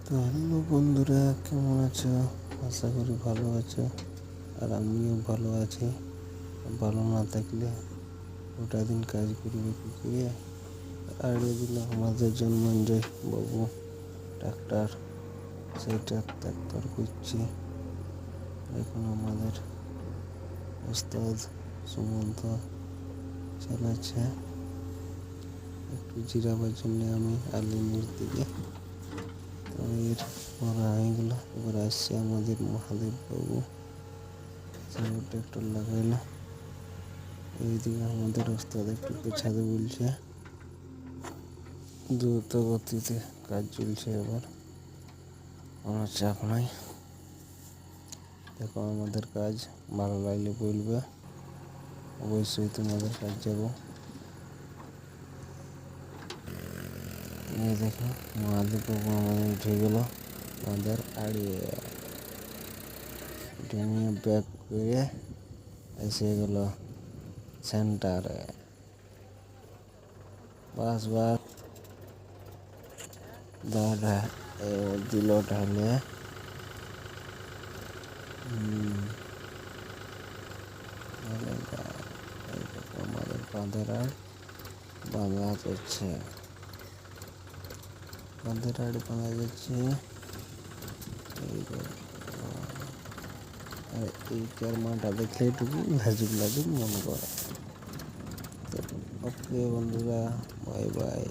তো হ্যালো বন্ধুরা, কেমন আছো? আশা করি ভালো আছো। আর আমিও ভালো আছি। ভালো না থাকলে গোটা দিন কাজ করবে কি করে? আর এদিন আমাদের জন্মঞ্জয় বাবু ডাক্তার, সেইটা ডাক্তার করছি। এখন আমাদের ওস্তাদ সুমন্ত চালাচ্ছে। একটু জিরাবার জন্য আমি আলিমের দিকে তো এর পড়া হয়ে গেল। এবার আসছে আমাদের মহাদেব বাবু, ট্রাক্টর লাগাইলো। এইদিকে আমাদের ওস্তাদ একটু পেছাতে বলছে। দ্রুত গতিতে কাজ চলছে। এবার কোনো চাপ নাই। দেখো আমাদের কাজ ভালো লাগলে বলবে, অবশ্যই তোমাদের কাজ যাব। এই দেখো মহাদেব বাবু আমাদের উঠে গেল আমাদের আড়িয়ে নিয়ে ব্যাক করে এসে গেল সেন্টারে। বাস বাস দাদা দিল ঢালে। আমাদের বাঁধের আড় বাঁধা যাচ্ছে, বাঁধের আড় বাঁধা যাচ্ছে। আর এই মাঠটা দেখলে একটু লাজুক লাজুক মনে করে। তো ওকে বন্ধুরা, বাই বাই।